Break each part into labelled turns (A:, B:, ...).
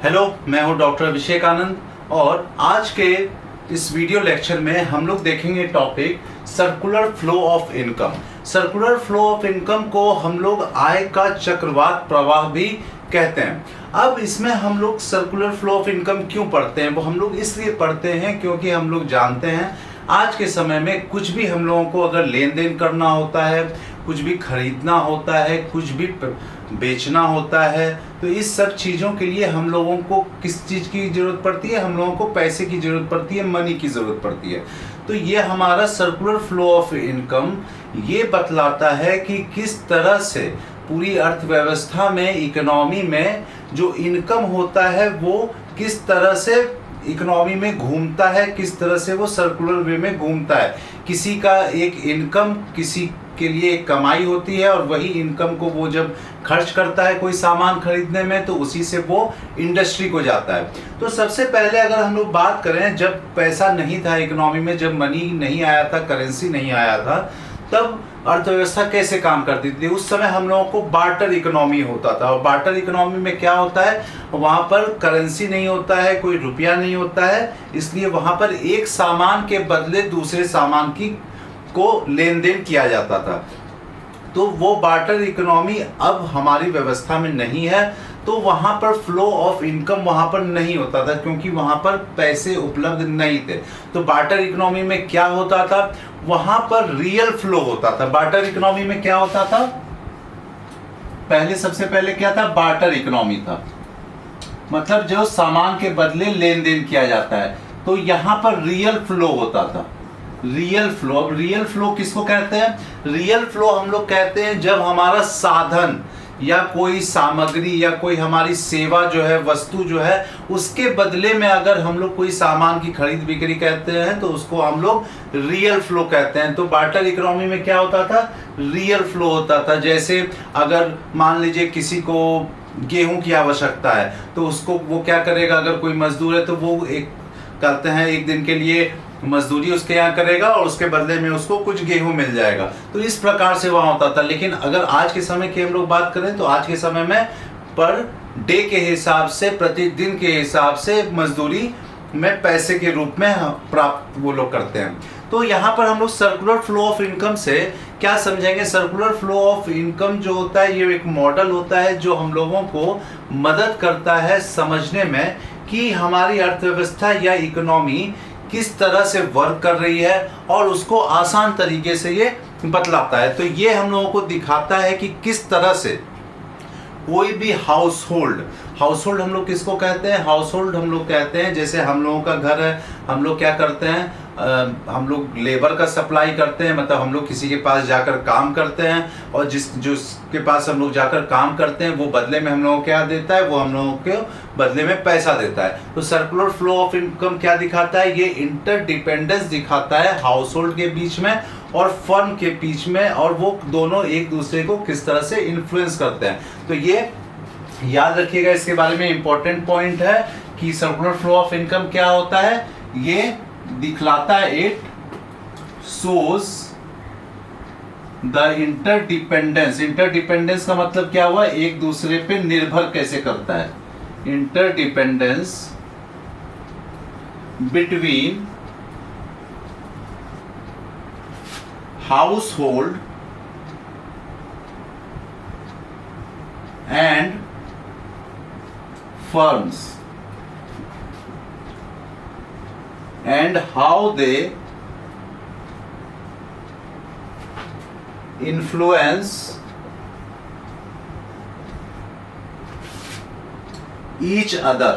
A: Hello, मैं हूं doctor Abhishek Anand और आज के इस वीडियो लेक्चर में हम लोग देखेंगे topic circular flow of income. Circular flow of income को हम लोग आय का चक्रवात प्रवाह भी कहते हैं। अब इसमें हम लोग सर्कुलर फ्लो ऑफ इनकम क्यों पढ़ते हैं? वो हम लोग इसलिए पढ़ते हैं क्योंकि हम लोग जानते हैं आज के समय में कुछ भी हम लोगों को अगर लेन देन करना होता है, कुछ भी खरीदना होता है, कुछ भी बेचना होता है, तो इस सब चीज़ों के लिए हम लोगों को किस चीज़ की ज़रूरत पड़ती है? हम लोगों को पैसे की ज़रूरत पड़ती है, मनी की ज़रूरत पड़ती है। तो ये हमारा सर्कुलर फ्लो ऑफ इनकम ये बतलाता है कि किस तरह से पूरी अर्थव्यवस्था में, इकोनॉमी में जो इनकम होता है वो किस तरह से इकोनॉमी में घूमता है, किस तरह से वो सर्कुलर वे में घूमता है। किसी का एक इनकम किसी के लिए एक कमाई होती है और वही इनकम को वो जब खर्च करता है कोई सामान खरीदने में, तो उसी से वो इंडस्ट्री को जाता है। तो सबसे पहले अगर हम लोग बात करें, जब पैसा नहीं था इकोनॉमी में, जब मनी नहीं आया था, करेंसी नहीं आया था, तब अर्थव्यवस्था कैसे काम करती थी? उस समय हम लोगों को बार्टर इकोनॉमी होता था। और बार्टर इकोनॉमी में क्या होता है, वहाँ पर करेंसी नहीं होता है, कोई रुपया नहीं होता है, इसलिए वहाँ पर एक सामान के बदले दूसरे सामान की को लेन देन किया जाता था। तो वो बार्टर इकोनॉमी अब हमारी व्यवस्था में नहीं है, तो वहाँ पर फ्लो ऑफ इनकम वहाँ पर नहीं होता था क्योंकि वहाँ पर पैसे उपलब्ध नहीं थे। तो बार्टर इकोनॉमी में क्या होता था, वहाँ पर रियल फ्लो होता था। बार्टर इकोनॉमी में क्या होता था, सबसे पहले क्या था, बार्टर इकोनॉमी था, मतलब जो सामान के बदले लेन देन किया जाता है। तो यहाँ पर रियल फ्लो होता था, रियल फ्लो। अब रियल फ्लो किसको कहते हैं? रियल फ्लो हम लोग कहते हैं जब हमारा साधन या कोई सामग्री या कोई हमारी सेवा जो है, वस्तु जो है, उसके बदले में अगर हम लोग कोई सामान की खरीद बिक्री कहते हैं तो उसको हम लोग रियल फ्लो कहते हैं। तो बार्टर इकोनॉमी में क्या होता था, रियल फ्लो होता था। जैसे अगर मान लीजिए किसी को गेहूं की आवश्यकता है, तो उसको वो क्या करेगा, अगर कोई मजदूर है तो वो एक कहते हैं एक दिन के लिए मजदूरी उसके यहाँ करेगा और उसके बदले में उसको कुछ गेहूं मिल जाएगा। तो इस प्रकार से वहाँ होता था। लेकिन अगर आज के समय की हम लोग बात करें तो आज के समय में पर डे के हिसाब से, प्रतिदिन के हिसाब से मजदूरी में पैसे के रूप में प्राप्त वो लोग करते हैं। तो यहाँ पर हम लोग सर्कुलर फ्लो ऑफ इनकम से क्या समझेंगे? सर्कुलर फ्लो ऑफ इनकम जो होता है ये एक मॉडल होता है जो हम लोगों को मदद करता है समझने में कि हमारी अर्थव्यवस्था या इकोनॉमी किस तरह से वर्क कर रही है और उसको आसान तरीके से ये बतलाता है। तो ये हम लोगों को दिखाता है कि किस तरह से कोई भी हाउस होल्ड हम लोग किसको कहते हैं? हाउस होल्ड हम लोग कहते हैं, जैसे हम लोगों का घर है, हम लोग क्या करते हैं, हम लोग लेबर का सप्लाई करते हैं, मतलब हम लोग किसी के पास जाकर काम करते हैं और जिसके पास हम लोग जाकर काम करते हैं वो बदले में हम लोगों को क्या देता है, वो हम लोगों को बदले में पैसा देता है। तो सर्कुलर फ्लो ऑफ इनकम क्या दिखाता है? ये इंटरडिपेंडेंस दिखाता है हाउस होल्ड के बीच में और फर्म के बीच में, और वो दोनों एक दूसरे को किस तरह से इन्फ्लुएंस करते हैं। तो ये याद रखिएगा, इसके बारे में इंपॉर्टेंट पॉइंट है कि सर्कुलर फ्लो ऑफ इनकम क्या होता है। ये दिखलाता है, it shows the interdependence. Interdependence का मतलब क्या हुआ, एक दूसरे पे निर्भर कैसे करता है। Interdependence between household and firms and how they influence each other।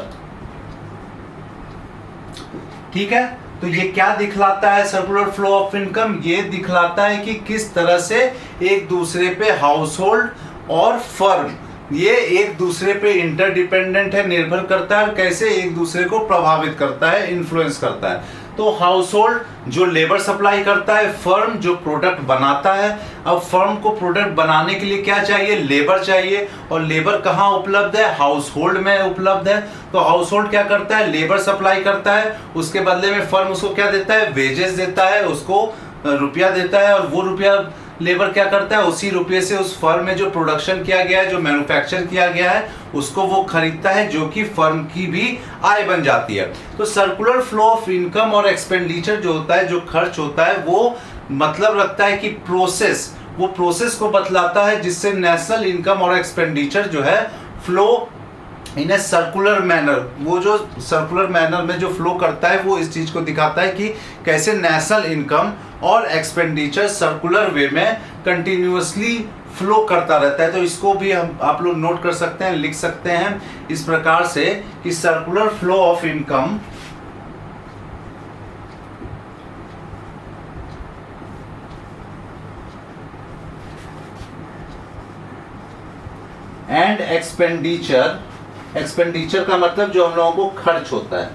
A: ठीक है, तो ये क्या दिखलाता है सर्कुलर फ्लो ऑफ इनकम? ये दिखलाता है कि किस तरह से एक दूसरे पे हाउस होल्ड और फर्म ये एक दूसरे पे इंटरडिपेंडेंट है, निर्भर करता है, और कैसे एक दूसरे को प्रभावित करता है, इन्फ्लुएंस करता है। तो हाउस होल्ड जो लेबर सप्लाई करता है, फर्म जो प्रोडक्ट बनाता है। अब फर्म को प्रोडक्ट बनाने के लिए क्या चाहिए? लेबर चाहिए। और लेबर कहाँ उपलब्ध है? हाउस होल्ड में उपलब्ध है। तो हाउस होल्ड क्या करता है? लेबर सप्लाई करता है, उसके बदले में फर्म उसको क्या देता है? वेजेस देता है, उसको रुपया देता है, और वो रुपया लेबर क्या करता है, उसी रुपये से उस फर्म में जो प्रोडक्शन किया गया है, जो मैन्युफैक्चर किया गया है, उसको वो खरीदता है, जो कि फर्म की भी आय बन जाती है। तो सर्कुलर फ्लो ऑफ इनकम और एक्सपेंडिचर जो होता है, जो खर्च होता है, वो मतलब रखता है कि प्रोसेस, वो प्रोसेस को बतलाता है जिससे नेशनल इनकम और एक्सपेंडिचर जो है flow in a circular manner, वो जो सर्कुलर मैनर में जो फ्लो करता है वो इस चीज को दिखाता है कि कैसे नेशनल इनकम और एक्सपेंडिचर सर्कुलर वे में कंटिन्यूअसली फ्लो करता रहता है। तो इसको भी हम आप लोग नोट कर सकते हैं, लिख सकते हैं इस प्रकार से कि circular flow of income and expenditure, expenditure का मतलब जो हम लोगों को खर्च होता है,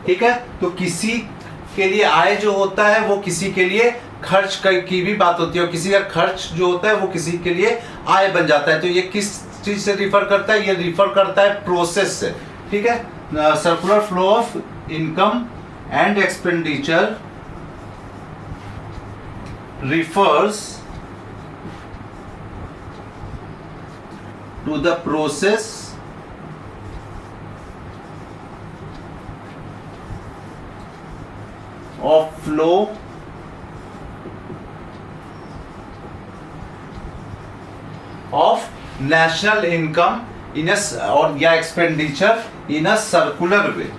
A: ठीक है। तो किसी के लिए आय जो होता है वो किसी के लिए खर्च की भी बात होती है, और किसी का खर्च जो होता है वो किसी के लिए आय बन जाता है। तो ये किस चीज से रिफर करता है, ये रिफर करता है प्रोसेस से, ठीक है। Circular flow of income and expenditure refers to the process of flow of national income in a or या expenditure in a circular way।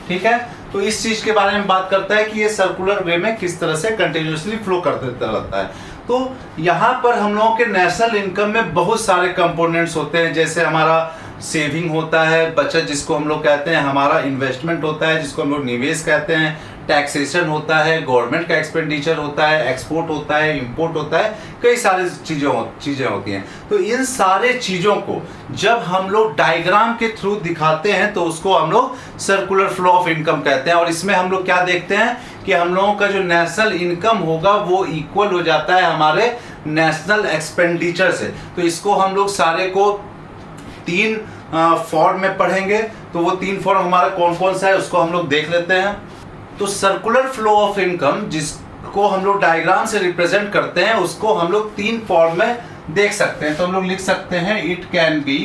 A: ठीक है। तो इस चीज के बारे में बात करता है कि ये सर्कुलर वे में किस तरह से कंटिन्यूअसली फ्लो करते रहता है। तो यहाँ पर हम लोगों के नेशनल इनकम में बहुत सारे कंपोनेंट्स होते हैं, जैसे हमारा सेविंग होता है, बचत जिसको हम लोग कहते हैं, हमारा इन्वेस्टमेंट होता है जिसको हम लोग निवेश कहते हैं, टैक्सेशन होता है, गवर्नमेंट का एक्सपेंडिचर होता है, एक्सपोर्ट होता है, इंपोर्ट होता है, कई सारी चीज़ें होती हैं। तो इन सारे चीज़ों को जब हम लोग डायग्राम के थ्रू दिखाते हैं तो उसको हम लोग सर्कुलर फ्लो ऑफ इनकम कहते हैं। और इसमें हम लोग क्या देखते हैं कि हम लोगों का जो नेशनल इनकम होगा वो इक्वल हो जाता है हमारे नेशनल एक्सपेंडिचर से। तो इसको हम लोग सारे को तीन फॉर्म में पढ़ेंगे। तो वो तीन फॉर्म हमारा कौन कौन सा है उसको हम लोग देख लेते हैं। तो सर्कुलर फ्लो ऑफ इनकम जिसको हम लोग डायग्राम से रिप्रेजेंट करते हैं उसको हम लोग तीन फॉर्म में देख सकते हैं। तो हम लोग लिख सकते हैं it can be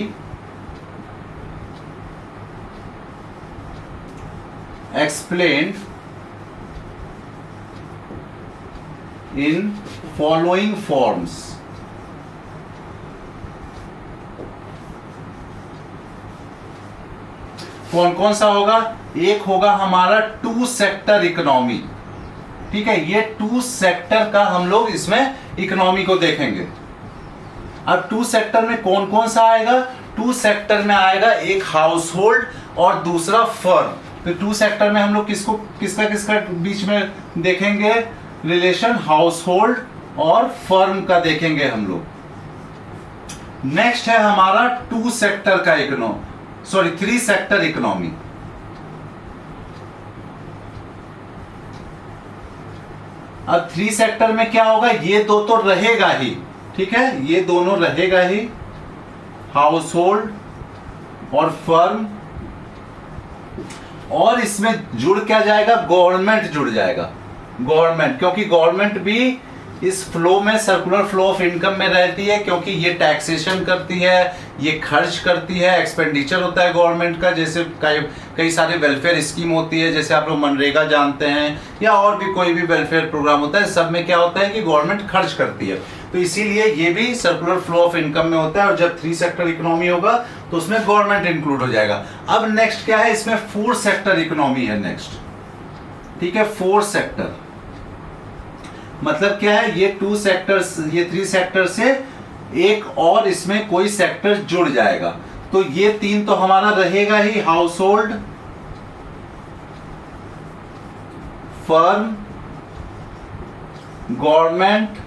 A: explained in following forms. कौन कौन सा होगा? एक होगा हमारा टू सेक्टर इकोनॉमी। ठीक है, ये टू सेक्टर का हम लोग इसमें इकोनॉमी को देखेंगे। अब टू सेक्टर में कौन कौन सा आएगा? टू सेक्टर में आएगा एक हाउस होल्ड और दूसरा फर्म। तो टू सेक्टर में हम लोग किसका बीच में देखेंगे रिलेशन? हाउस होल्ड और फर्म का देखेंगे हम लोग। नेक्स्ट है हमारा टू सेक्टर का थ्री सेक्टर इकोनॉमी। अब थ्री सेक्टर में क्या होगा? ये दो तो रहेगा ही, ठीक है, ये दोनों रहेगा ही, हाउस होल्ड और फर्म। और इसमें जुड़ क्या जाएगा? गवर्नमेंट जुड़ जाएगा। गवर्नमेंट, क्योंकि गवर्नमेंट भी इस फ्लो में, सर्कुलर फ्लो ऑफ इनकम में रहती है, क्योंकि ये टैक्सेशन करती है, ये खर्च करती है, एक्सपेंडिचर होता है गवर्नमेंट का, जैसे कई सारे वेलफेयर स्कीम होती है, जैसे आप लोग मनरेगा जानते हैं या और भी कोई भी वेलफेयर प्रोग्राम होता है, सब में क्या होता है कि गवर्नमेंट खर्च करती है। तो इसीलिए ये भी सर्कुलर फ्लो ऑफ इनकम में होता है। और जब थ्री सेक्टर इकोनॉमी होगा तो उसमें गवर्नमेंट इंक्लूड हो जाएगा। अब नेक्स्ट क्या है? इसमें फोर सेक्टर इकोनॉमी है नेक्स्ट। ठीक है, फोर सेक्टर मतलब क्या है? ये टू सेक्टर्स, ये थ्री सेक्टर से एक और इसमें कोई सेक्टर जुड़ जाएगा। तो ये तीन तो हमारा रहेगा ही, हाउस होल्ड, फर्म, गवर्नमेंट।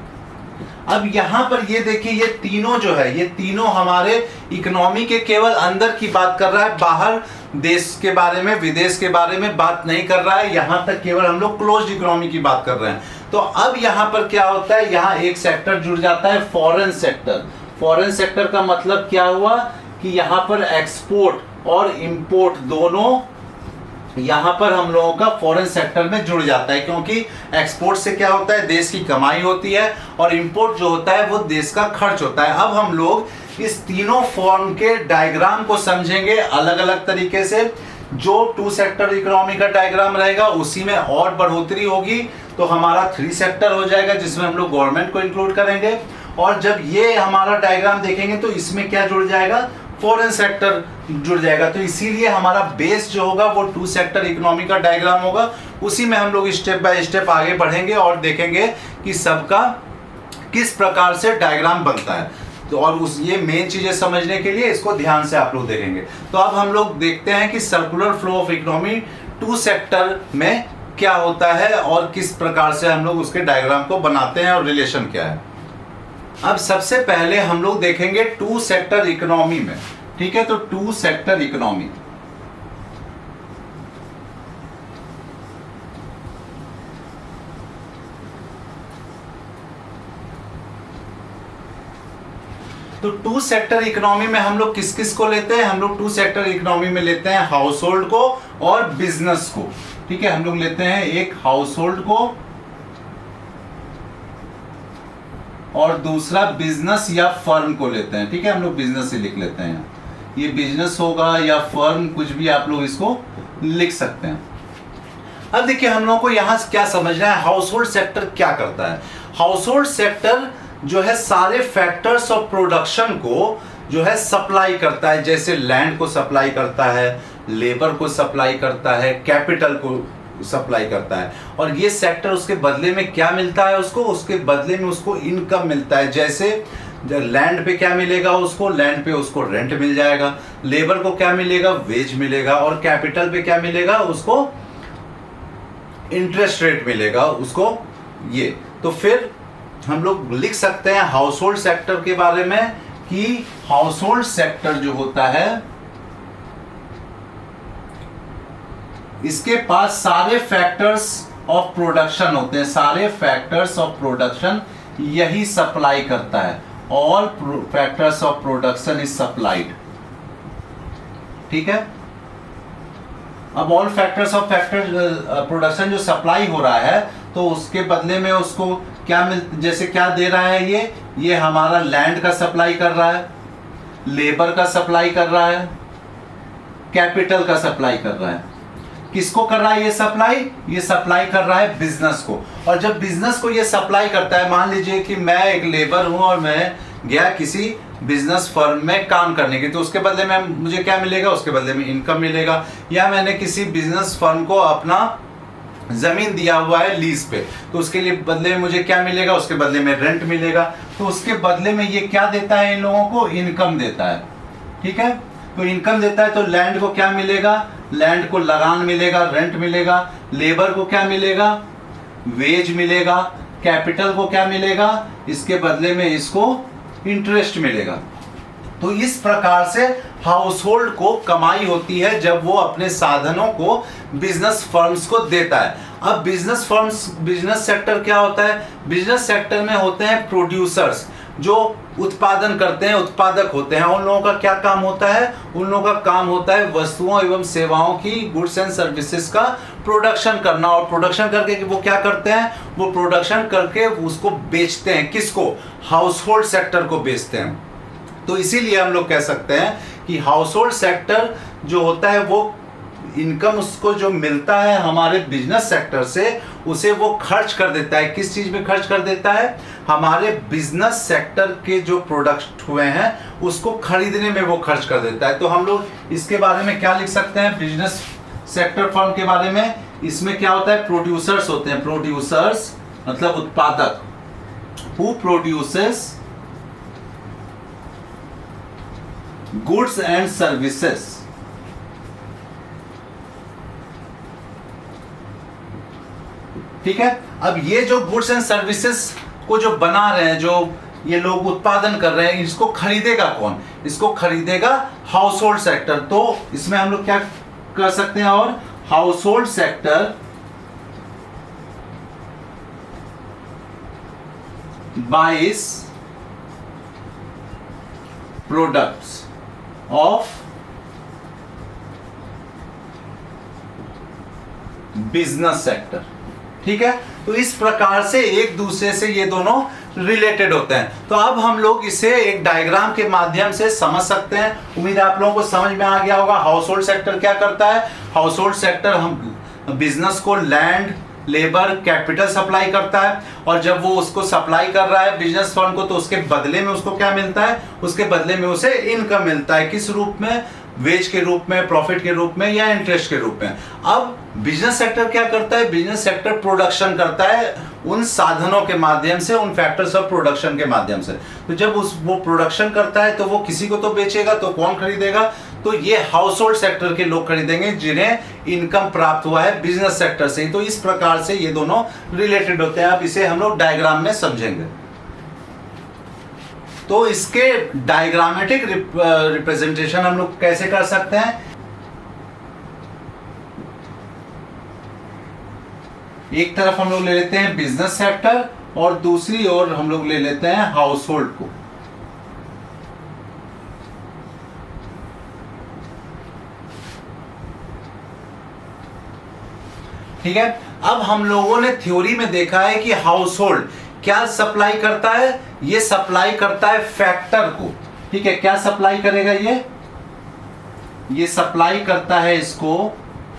A: अब यहां पर ये देखिए, ये तीनों जो है, ये तीनों हमारे इकोनॉमी के केवल अंदर की बात कर रहा है, बाहर देश के बारे में, विदेश के बारे में बात नहीं कर रहा है। यहां तक केवल हम लोग क्लोज्ड इकोनॉमी की बात कर रहे हैं। तो अब यहां पर क्या होता है? यहां एक सेक्टर जुड़ जाता है, फॉरेन सेक्टर। फॉरेन सेक्टर का मतलब क्या हुआ कि यहाँ पर एक्सपोर्ट और इंपोर्ट दोनों यहाँ पर हम लोगों का फॉरेन सेक्टर में जुड़ जाता है, क्योंकि एक्सपोर्ट से क्या होता है, देश की कमाई होती है, और इंपोर्ट जो होता है वो देश का खर्च होता है। अब हम लोग इस तीनों फॉर्म के डायग्राम को समझेंगे अलग अलग तरीके से। जो टू सेक्टर इकोनॉमी का डायग्राम रहेगा उसी में और बढ़ोतरी होगी, तो हमारा थ्री सेक्टर हो जाएगा जिसमें हम लोग गवर्नमेंट को इंक्लूड करेंगे। और जब ये हमारा डायग्राम देखेंगे तो इसमें क्या जुड़ जाएगा, फॉरेन सेक्टर जुड़ जाएगा। तो इसीलिए हमारा बेस जो होगा वो टू सेक्टर इकोनॉमी का डायग्राम होगा। उसी में हम लोग स्टेप बाय स्टेप आगे बढ़ेंगे और देखेंगे कि सबका किस प्रकार से डायग्राम बनता है। तो और उस ये मेन चीजें समझने के लिए इसको ध्यान से आप लोग देखेंगे। तो अब हम लोग देखते हैं कि circular flow of economy two sector में क्या होता है और किस प्रकार से हम लोग उसके डायग्राम को बनाते हैं और रिलेशन क्या है। अब सबसे पहले हम लोग देखेंगे टू सेक्टर इकोनॉमी में, ठीक है। तो टू सेक्टर इकोनॉमी, तो टू सेक्टर इकोनॉमी में हम लोग किस किस को लेते हैं, हम लोग टू सेक्टर इकोनॉमी में लेते हैं हाउस होल्ड को और बिजनेस को, ठीक है। हम लोग लेते हैं एक हाउस होल्ड को और दूसरा बिजनेस या फर्म को लेते हैं, ठीक है। हम लोग बिजनेस ही लिख लेते हैं, ये बिजनेस होगा या फर्म, कुछ भी आप लोग इसको लिख सकते हैं। अब देखिए हम लोगों को यहां क्या समझना है, हाउस होल्ड सेक्टर क्या करता है। हाउस होल्ड सेक्टर जो है सारे फैक्टर्स ऑफ प्रोडक्शन को जो है सप्लाई करता है, जैसे लैंड को सप्लाई करता है, लेबर को सप्लाई करता है, कैपिटल को सप्लाई करता है। और ये सेक्टर उसके बदले में क्या मिलता है उसको, उसके बदले में उसको इनकम मिलता है। जैसे लैंड पे क्या मिलेगा उसको, लैंड पे उसको रेंट मिल जाएगा, लेबर को क्या मिलेगा, वेज मिलेगा, और कैपिटल पे क्या मिलेगा उसको, इंटरेस्ट रेट मिलेगा उसको। ये तो फिर हम लोग लिख सकते हैं हाउस होल्ड सेक्टर के बारे में कि हाउस होल्ड सेक्टर जो होता है इसके पास सारे फैक्टर्स ऑफ प्रोडक्शन होते हैं, सारे फैक्टर्स ऑफ प्रोडक्शन यही सप्लाई करता है। All factors of production is supplied, ठीक है। अब ऑल फैक्टर्स ऑफ प्रोडक्शन जो सप्लाई हो रहा है तो उसके बदले में उसको क्या जैसे क्या दे रहा है, ये हमारा लैंड का सप्लाई कर रहा है, लेबर का सप्लाई कर रहा है, कैपिटल का सप्लाई कर रहा है। किसको कर रहा है ये सप्लाई, ये सप्लाई कर रहा है बिजनेस को। और जब बिजनेस को ये सप्लाई करता है, मान लीजिए कि मैं एक लेबर हूं और मैं गया किसी बिजनेस फर्म में काम करने की, तो उसके बदले में मुझे क्या मिलेगा, उसके बदले में इनकम मिलेगा। या मैंने किसी बिजनेस फर्म को अपना जमीन दिया हुआ है लीज पे, तो उसके लिए बदले में मुझे क्या मिलेगा, उसके बदले में रेंट मिलेगा। तो उसके बदले में ये क्या देता है, इन लोगों को इनकम देता है, ठीक है। तो इनकम देता है तो लैंड को क्या मिलेगा, लैंड को लगान मिलेगा, रेंट मिलेगा, लेबर को क्या मिलेगा, वेज मिलेगा, कैपिटल को क्या मिलेगा, इसके बदले में इसको इंटरेस्ट मिलेगा। तो इस प्रकार से हाउस होल्ड को कमाई होती है जब वो अपने साधनों को बिजनेस फर्म्स को देता है। अब बिजनेस फर्म्स, बिजनेस सेक्टर क्या होता है, बिजनेस सेक्टर में होते हैं प्रोड्यूसर्स जो उत्पादन करते हैं, उत्पादक होते हैं। उन लोगों का क्या काम होता है, उन लोगों का काम होता है वस्तुओं एवं सेवाओं की, गुड्स एंड सर्विसेज का प्रोडक्शन करना। और प्रोडक्शन करके वो क्या करते हैं, वो प्रोडक्शन करके उसको बेचते हैं, किसको, हाउस होल्ड सेक्टर को बेचते हैं। तो इसीलिए हम लोग कह सकते हैं कि हाउस होल्ड सेक्टर जो होता है वो इनकम उसको जो मिलता है हमारे बिजनेस सेक्टर से, उसे वो खर्च कर देता है। किस चीज में खर्च कर देता है, हमारे बिजनेस सेक्टर के जो प्रोडक्ट हुए हैं उसको खरीदने में वो खर्च कर देता है। तो हम लोग इसके बारे में क्या लिख सकते हैं, बिजनेस सेक्टर फर्म के बारे में, इसमें क्या होता है, प्रोड्यूसर्स होते हैं। प्रोड्यूसर्स मतलब उत्पादक, who produces goods and services. ठीक है। अब ये जो गुड्स एंड सर्विसेज को जो बना रहे हैं, जो ये लोग उत्पादन कर रहे हैं, इसको खरीदेगा कौन, इसको खरीदेगा हाउस होल्ड सेक्टर। तो इसमें हम लोग क्या कर सकते हैं, और household sector buys products of business sector. ठीक है, तो इस प्रकार से एक दूसरे से ये दोनों रिलेटेड होते हैं। तो अब हम लोग इसे एक डायग्राम के माध्यम से समझ सकते हैं। उम्मीद है आप लोगों को समझ में आ गया होगा। हाउस होल्ड सेक्टर क्या करता है? हाउस होल्ड सेक्टर हम बिजनेस को लैंड, लेबर, कैपिटल सप्लाई करता है, और जब वो उसको सप्लाई कर रहा है बिजनेस फर्म को, तो उसके बदले में उसको क्या मिलता है? उसके बदले में उसे इनकम मिलता है। किस रूप में? वेज के रूप में, प्रॉफिट के रूप में, या इंटरेस्ट के रूप में। अब बिजनेस सेक्टर क्या करता है? बिजनेस सेक्टर प्रोडक्शन करता है उन साधनों के माध्यम से, उन फैक्टर्स ऑफ प्रोडक्शन के माध्यम से। तो जब वो प्रोडक्शन करता है तो वो किसी को तो बेचेगा, तो कौन खरीदेगा? तो ये हाउस होल्ड सेक्टर के लोग खरीदेंगे जिन्हें इनकम प्राप्त हुआ है बिजनेस सेक्टर से। तो इस प्रकार से ये दोनों रिलेटेड होते हैं। अब इसे हम लोग डायग्राम में समझेंगे। तो इसके डायग्रामेटिक रिप्रेजेंटेशन हम लोग कैसे कर सकते हैं? एक तरफ हम लोग ले लेते हैं बिजनेस सेक्टर और दूसरी ओर हम लोग ले लेते हैं हाउस होल्ड को। ठीक है, अब हम लोगों ने थ्योरी में देखा है कि हाउस होल्ड क्या सप्लाई करता है? ये सप्लाई करता है फैक्टर को। ठीक है, क्या सप्लाई करेगा? ये सप्लाई करता है इसको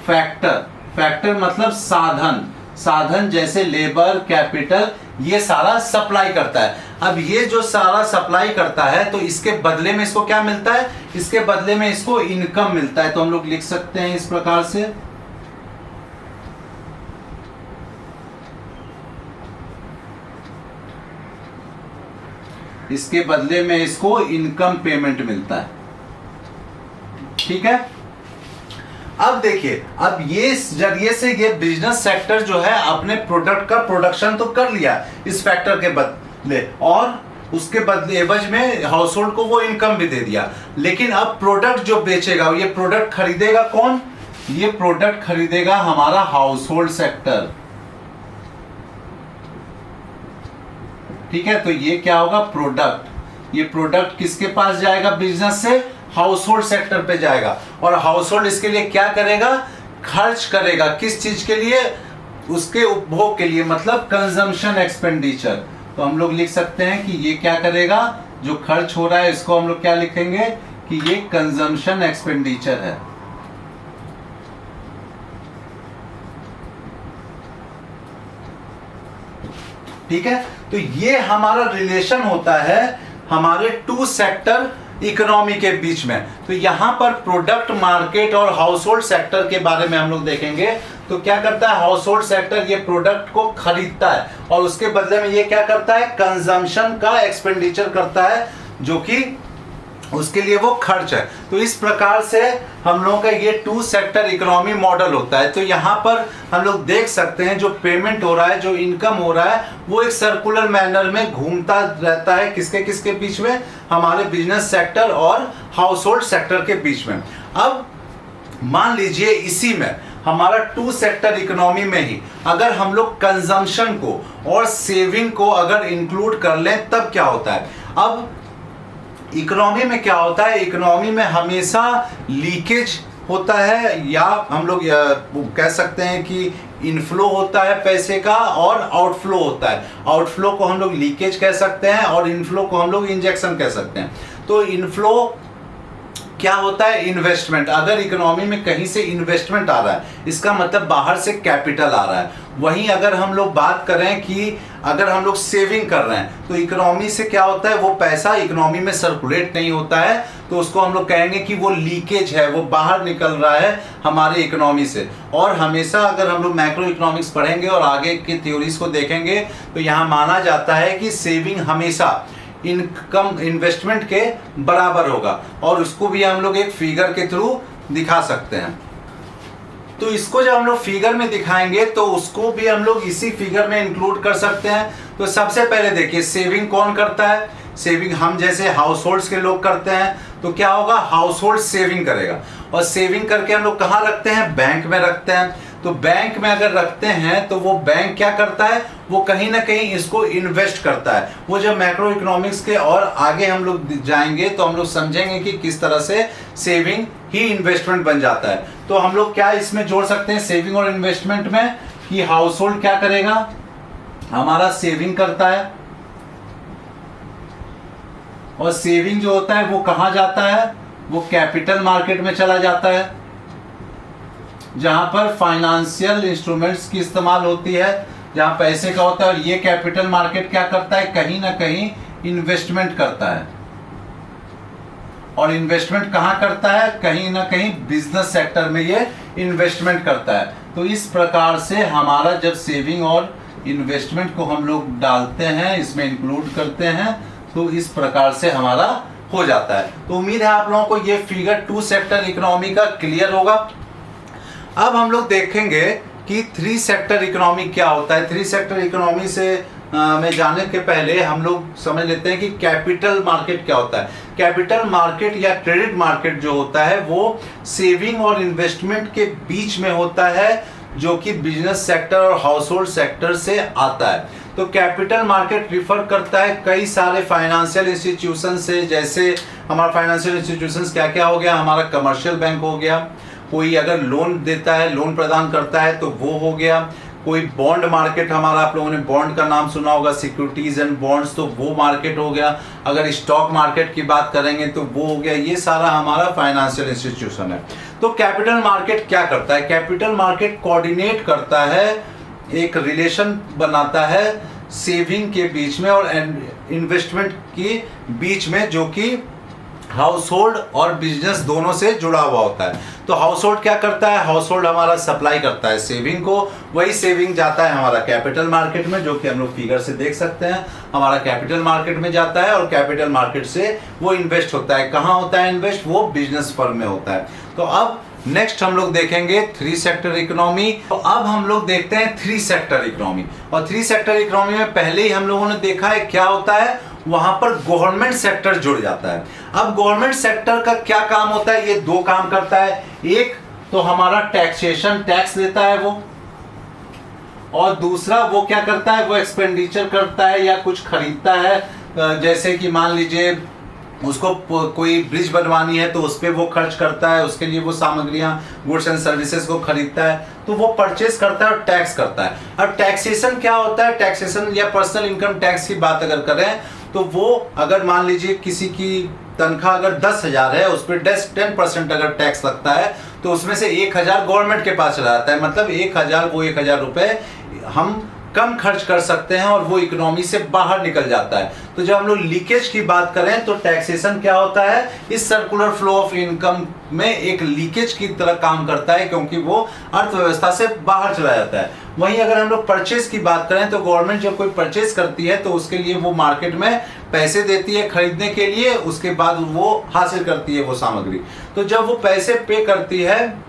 A: फैक्टर। फैक्टर मतलब साधन। साधन जैसे लेबर, कैपिटल, ये सारा सप्लाई करता है। अब ये जो सारा सप्लाई करता है तो इसके बदले में इसको क्या मिलता है? इसके बदले में इसको इनकम मिलता है। तो हम लोग लिख सकते हैं इस प्रकार से, इसके बदले में इसको इनकम पेमेंट मिलता है। ठीक है, अब देखिए, अब ये इस जरिए से ये बिजनेस सेक्टर जो है अपने प्रोडक्ट का प्रोडक्शन तो कर लिया इस फैक्टर के बदले, और उसके बदले एवज में हाउस होल्ड को वो इनकम भी दे दिया। लेकिन अब प्रोडक्ट जो बेचेगा, ये प्रोडक्ट खरीदेगा कौन? ये प्रोडक्ट खरीदेगा हमारा हाउस होल्ड सेक्टर। ठीक है, तो ये क्या होगा? प्रोडक्ट। ये प्रोडक्ट किसके पास जाएगा? बिजनेस से हाउस होल्ड सेक्टर पे जाएगा, और हाउस होल्ड इसके लिए क्या करेगा? खर्च करेगा। किस चीज के लिए? उसके उपभोग के लिए, मतलब कंजम्पशन एक्सपेंडिचर। तो हम लोग लिख सकते हैं कि ये क्या करेगा? जो खर्च हो रहा है इसको हम लोग क्या लिखेंगे कि ये कंजम्पशन एक्सपेंडिचर है। ठीक है, तो ये हमारा रिलेशन होता है हमारे टू सेक्टर इकोनॉमी के बीच में। तो यहां पर प्रोडक्ट मार्केट और हाउस होल्ड सेक्टर के बारे में हम लोग देखेंगे। तो क्या करता है हाउस होल्ड सेक्टर? ये प्रोडक्ट को खरीदता है और उसके बदले में ये क्या करता है? कंजम्पशन का एक्सपेंडिचर करता है, जो कि उसके लिए वो खर्च है। तो इस प्रकार से हम लोगों का ये टू सेक्टर इकोनॉमी मॉडल होता है। तो यहाँ पर हम लोग देख सकते हैं जो पेमेंट हो रहा है, जो इनकम हो रहा है, वो एक सर्कुलर मैनर में घूमता रहता है। किसके किसके बीच में? हमारे बिजनेस सेक्टर और हाउस होल्ड सेक्टर के बीच में। अब मान लीजिए इसी में हमारा टू सेक्टर इकोनॉमी में ही अगर हम लोग कंजम्पशन को और सेविंग को अगर इंक्लूड कर लें तब क्या होता है? अब इकोनॉमी में क्या होता है? इकोनॉमी में हमेशा लीकेज होता है, या हम लोग कह सकते हैं कि इनफ्लो होता है पैसे का और आउटफ्लो होता है। आउटफ्लो को हम लोग लीकेज कह सकते हैं और इनफ्लो को हम लोग इंजेक्शन कह सकते हैं। तो इनफ्लो क्या होता है? इन्वेस्टमेंट। अगर इकोनॉमी में कहीं से इन्वेस्टमेंट आ रहा है, इसका मतलब बाहर से कैपिटल आ रहा है। वहीं अगर हम लोग बात करें कि अगर हम लोग सेविंग कर रहे हैं, तो इकोनॉमी से क्या होता है? वो पैसा इकोनॉमी में सर्कुलेट नहीं होता है, तो उसको हम लोग कहेंगे कि वो लीकेज है, वो बाहर निकल रहा है हमारे इकोनॉमी से। और हमेशा अगर हम लोग मैक्रो इकोनॉमिक्स पढ़ेंगे और आगे की थ्योरीज को देखेंगे तो यहाँ माना जाता है कि सेविंग हमेशा इनकम इन्वेस्टमेंट के बराबर होगा, और उसको भी हम लोग एक फिगर के थ्रू दिखा सकते हैं। तो इसको जब हम लोग फिगर में दिखाएंगे तो उसको भी हम लोग इसी फिगर में इंक्लूड कर सकते हैं। तो सबसे पहले देखिए सेविंग कौन करता है? सेविंग हम जैसे हाउस होल्ड्स के लोग करते हैं। तो क्या होगा? हाउस होल्ड सेविंग करेगा, और सेविंग करके हम लोग कहाँ रखते हैं? बैंक में रखते हैं। तो बैंक में अगर रखते हैं तो वो बैंक क्या करता है, वो कहीं ना कहीं इसको इन्वेस्ट करता है। वो जब मैक्रो इकोनॉमिक्स के और आगे हम लोग जाएंगे तो हम लोग समझेंगे कि किस तरह से सेविंग ही इन्वेस्टमेंट बन जाता है। तो हम लोग क्या इसमें जोड़ सकते हैं सेविंग और इन्वेस्टमेंट में, कि हाउस होल्ड क्या करेगा, हमारा सेविंग करता है, और सेविंग जो होता है वो कहाँ जाता है, वो कैपिटल मार्केट में चला जाता है, जहां पर फाइनेंशियल इंस्ट्रूमेंट्स की इस्तेमाल होती है, जहां पैसे का होता है। और ये कैपिटल मार्केट क्या करता है, कहीं ना कहीं इन्वेस्टमेंट करता है। और इन्वेस्टमेंट कहाँ करता है, कहीं ना कहीं बिजनेस सेक्टर में ये इन्वेस्टमेंट करता है। तो इस प्रकार से हमारा जब सेविंग और इन्वेस्टमेंट को हम लोग डालते हैं, इसमें इंक्लूड करते हैं, तो इस प्रकार से हमारा हो जाता है। तो उम्मीद है आप लोगों को ये फिगर 2 सेक्टर इकोनॉमी का क्लियर होगा। अब हम लोग देखेंगे कि 3 सेक्टर इकोनॉमी क्या होता है। 3 सेक्टर इकोनॉमी से में जाने के पहले हम लोग समझ लेते हैं कि कैपिटल मार्केट क्या होता है। कैपिटल मार्केट या क्रेडिट मार्केट जो होता है वो सेविंग और इन्वेस्टमेंट के बीच में होता है, जो कि बिजनेस सेक्टर और हाउस होल्ड सेक्टर से आता है। तो कैपिटल मार्केट रिफर करता है कई सारे फाइनेंशियल इंस्टीट्यूशन से, जैसे हमारा फाइनेंशियल इंस्टीट्यूशंस क्या क्या हो गया, हमारा कमर्शियल बैंक हो गया, कोई अगर लोन देता है, लोन प्रदान करता है तो वो हो गया, कोई बॉन्ड मार्केट, हमारा आप लोगों ने बॉन्ड का नाम सुना होगा, सिक्योरिटीज एंड बॉन्ड्स, तो वो मार्केट हो गया। अगर स्टॉक मार्केट की बात करेंगे तो वो हो गया। ये सारा हमारा फाइनेंशियल इंस्टीट्यूशन है। तो कैपिटल मार्केट क्या करता है, कैपिटल मार्केट कोऑर्डिनेट करता है, एक रिलेशन बनाता है सेविंग के बीच में और इन्वेस्टमेंट के बीच में, जो कि हाउस होल्ड और बिजनेस दोनों से जुड़ा हुआ होता है। तो हाउस होल्ड क्या करता है, हाउस होल्ड हमारा सप्लाई करता है सेविंग को, वही सेविंग जाता है हमारा कैपिटल मार्केट में, जो कि हम लोग फिगर से देख सकते हैं, हमारा कैपिटल मार्केट में जाता है और कैपिटल मार्केट से वो इन्वेस्ट होता है। कहाँ होता है इन्वेस्ट, वो बिजनेस फर्म में होता है। तो अब नेक्स्ट हम लोग देखेंगे 3 सेक्टर इकोनॉमी। तो अब हम लोग देखते हैं 3 सेक्टर इकोनॉमी। और 3 सेक्टर इकोनॉमी में पहले ही हम लोगों ने देखा है क्या होता है, वहां पर गवर्नमेंट सेक्टर जुड़ जाता है। अब गवर्नमेंट सेक्टर का क्या काम होता है, ये 2 काम करता है। एक तो हमारा टैक्सेशन, टैक्स लेता है वो, और दूसरा वो क्या करता है, वो एक्सपेंडिचर करता है या कुछ खरीदता है। जैसे कि मान लीजिए उसको कोई ब्रिज बनवानी है तो उस पर वो खर्च करता है, उसके लिए वो सामग्रियां, गुड्स एंड सर्विसेज को खरीदता है, तो वो परचेस करता है और टैक्स करता है। अब टैक्सेशन क्या होता है, टैक्सेशन या पर्सनल इनकम टैक्स की बात अगर करें तो वो अगर मान लीजिए किसी की तनख्वाह अगर 10,000 है, उस पर 10% अगर टैक्स लगता है तो उसमें से 1,000 गवर्नमेंट के पास चला जाता है। मतलब 1,000 रुपए हम कम खर्च कर सकते हैं और वो इकोनॉमी से बाहर निकल जाता है। तो जब हम लोग लीकेज की बात करें तो टैक्सेशन क्या होता है, इस सर्कुलर फ्लो ऑफ इनकम में एक लीकेज की तरह काम करता है, क्योंकि वो अर्थव्यवस्था से बाहर चला जाता है। वहीं अगर हम लोग परचेज की बात करें तो गवर्नमेंट जब कोई परचेज करती है तो उसके लिए वो मार्केट में पैसे देती है खरीदने के लिए, उसके बाद वो हासिल करती है वो सामग्री। तो जब वो पैसे पे करती है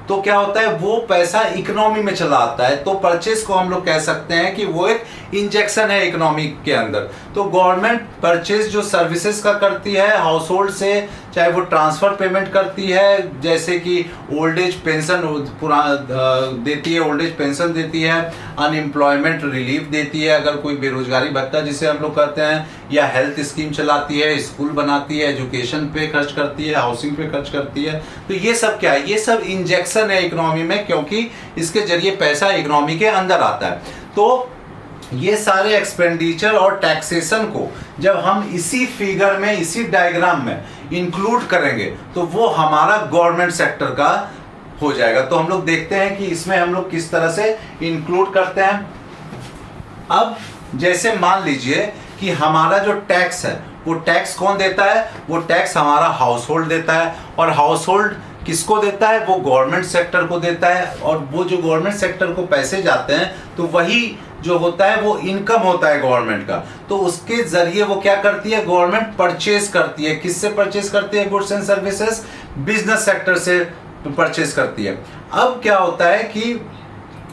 A: तो क्या होता है, वो पैसा इकोनॉमी में चला आता है। तो परचेज को हम लोग कह सकते हैं कि वो एक इंजेक्शन है इकोनॉमी के अंदर। तो गवर्नमेंट परचेज जो सर्विसेज का करती है हाउस होल्ड से, चाहे वो ट्रांसफर पेमेंट करती है, जैसे कि ओल्ड एज पेंशन देती है, ओल्ड एज पेंशन देती है, अनएम्प्लॉयमेंट रिलीफ देती है अगर कोई बेरोजगारी भत्ता जिसे हम लोग कहते हैं, या हेल्थ स्कीम चलाती है, स्कूल बनाती है, एजुकेशन पे खर्च करती है, हाउसिंग पे खर्च करती है। तो ये सब क्या है, ये सब इंजेक्शन है इकोनॉमी में, क्योंकि इसके जरिए पैसा इकोनॉमी के अंदर आता है। तो ये सारे एक्सपेंडिचर और टैक्सेशन को जब हम इसी फिगर में, इसी डायग्राम में इंक्लूड करेंगे तो वो हमारा गवर्नमेंट सेक्टर का हो जाएगा। तो हम लोग देखते हैं कि इसमें हम लोग किस तरह से इंक्लूड करते हैं। अब जैसे मान लीजिए कि हमारा जो टैक्स है वो टैक्स कौन देता है, वो टैक्स हमारा हाउस होल्ड देता है। और हाउस होल्ड किसको देता है, वो गवर्नमेंट सेक्टर को देता है। और वो जो गवर्नमेंट सेक्टर को पैसे जाते हैं तो वही जो होता है वो इनकम होता है गवर्नमेंट का। तो उसके जरिए वो क्या करती है, गवर्नमेंट परचेज करती है। किससे परचेज करती है, goods and services, business sector से परचेज करती है। अब क्या होता है कि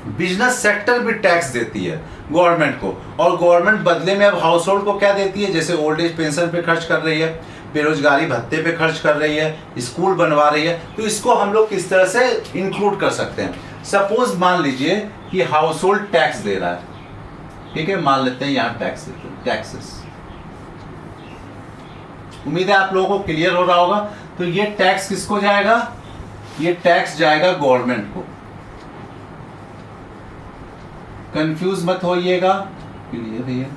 A: बिजनेस सेक्टर भी टैक्स देती है गवर्नमेंट को, और गवर्नमेंट बदले में अब हाउस होल्ड को क्या देती है, जैसे ओल्ड एज पेंशन पे खर्च कर रही है, बेरोजगारी भत्ते पे खर्च कर रही है, स्कूल बनवा रही है। तो इसको हम लोग किस तरह से इंक्लूड कर सकते हैं। सपोज मान लीजिए कि हाउस होल्ड टैक्स दे रहा है, ठीक है, मान लेते हैं यहाँ टैक्सेस। उम्मीद है आप लोगों को क्लियर हो रहा होगा। तो ये टैक्स किसको जाएगा? ये टैक्स जाएगा गवर्नमेंट को। कंफ्यूज मत होइएगा, क्लियर है।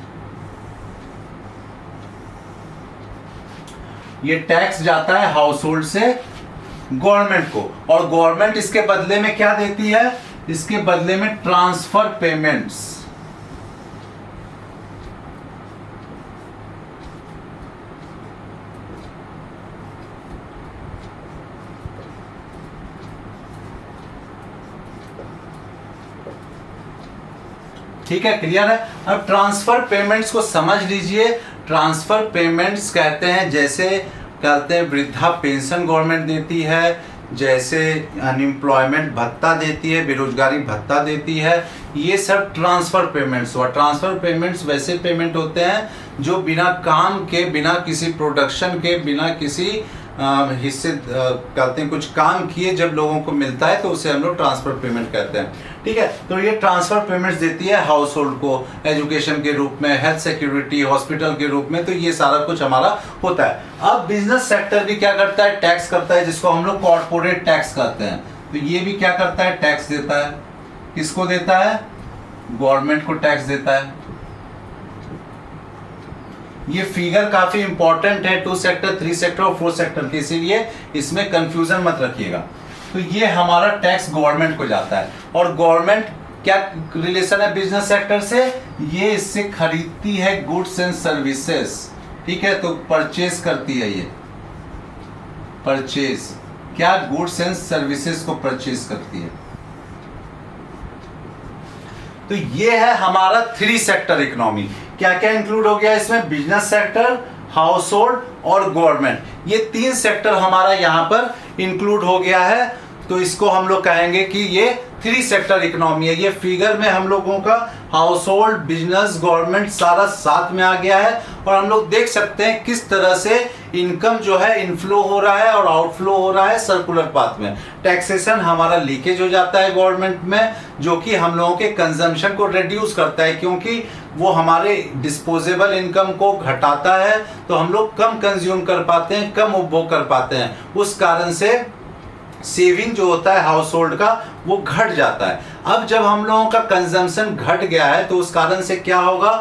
A: ये टैक्स जाता है हाउस होल्ड से गवर्नमेंट को, और गवर्नमेंट इसके बदले में क्या देती है? इसके बदले में ट्रांसफर पेमेंट्स। ठीक है, क्लियर है। अब ट्रांसफर पेमेंट्स को समझ लीजिए। ट्रांसफर पेमेंट्स कहते हैं, जैसे कहते हैं वृद्धा पेंशन गवर्नमेंट देती है, जैसे अनएम्प्लॉयमेंट भत्ता देती है, बेरोजगारी भत्ता देती है, ये सब ट्रांसफर पेमेंट्स हुआ। ट्रांसफर पेमेंट्स वैसे पेमेंट होते हैं जो बिना काम के, बिना किसी प्रोडक्शन के, बिना किसी हिस्से कहते हैं कुछ काम किए जब लोगों को मिलता है तो उसे हम लोग ट्रांसफर पेमेंट कहते हैं। ठीक है, तो ये ट्रांसफर पेमेंट्स देती है हाउस होल्ड को, एजुकेशन के रूप में, हेल्थ सिक्योरिटी, हॉस्पिटल के रूप में, तो ये सारा कुछ हमारा होता है। अब बिजनेस सेक्टर भी क्या करता है? टैक्स करता है, जिसको हम लोग कॉर्पोरेट टैक्स कहते हैं। तो ये भी क्या करता है? टैक्स देता है। किसको देता है? गवर्नमेंट को टैक्स देता है। ये फिगर काफी इंपॉर्टेंट है 2 सेक्टर, 3 सेक्टर और 4 सेक्टर के, इसीलिए इसमें कंफ्यूजन मत रखिएगा। तो ये हमारा टैक्स गवर्नमेंट को जाता है, और गवर्नमेंट क्या रिलेशन है बिजनेस सेक्टर से? ये इससे खरीदती है गुड्स एंड सर्विसेज। ठीक है, तो परचेज करती है, ये परचेज क्या? गुड्स एंड सर्विसेज को परचेज करती है। तो ये है हमारा 3 सेक्टर इकोनॉमी। क्या क्या इंक्लूड हो गया इसमें? बिजनेस सेक्टर, हाउस होल्ड और गवर्नमेंट, ये 3 सेक्टर हमारा यहाँ पर इंक्लूड हो गया है। तो इसको हम लोग कहेंगे कि ये 3 सेक्टर इकोनॉमी है। ये फिगर में हम लोगों का हाउस होल्ड, बिजनेस, गवर्नमेंट सारा साथ में आ गया है, और हम लोग देख सकते हैं किस तरह से इनकम जो है इनफ्लो हो रहा है और आउटफ्लो हो रहा है सर्कुलर पाथ में। टैक्सेशन हमारा लीकेज हो जाता है गवर्नमेंट में, जो कि हम लोगों के कंजम्पशन को रिड्यूस करता है, क्योंकि वो हमारे डिस्पोजेबल इनकम को घटाता है, तो हम लोग कम कंज्यूम कर पाते हैं, कम उपभोग कर पाते हैं। उस कारण से सेविंग जो होता है हाउस होल्ड का वो घट जाता है। अब जब हम लोगों का कंजम्पशन घट गया है तो उस कारण से क्या होगा?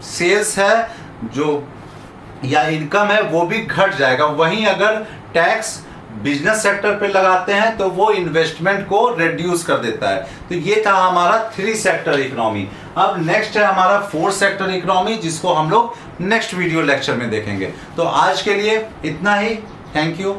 A: सेल्स है जो या इनकम है वो भी घट जाएगा। वहीं अगर टैक्स बिजनेस सेक्टर पे लगाते हैं तो वो इन्वेस्टमेंट को रिड्यूस कर देता है। तो ये था हमारा 3 सेक्टर इकोनॉमी। अब नेक्स्ट है हमारा 4 सेक्टर इकोनॉमी, जिसको हम लोग नेक्स्ट वीडियो लेक्चर में देखेंगे। तो आज के लिए इतना ही। Thank you.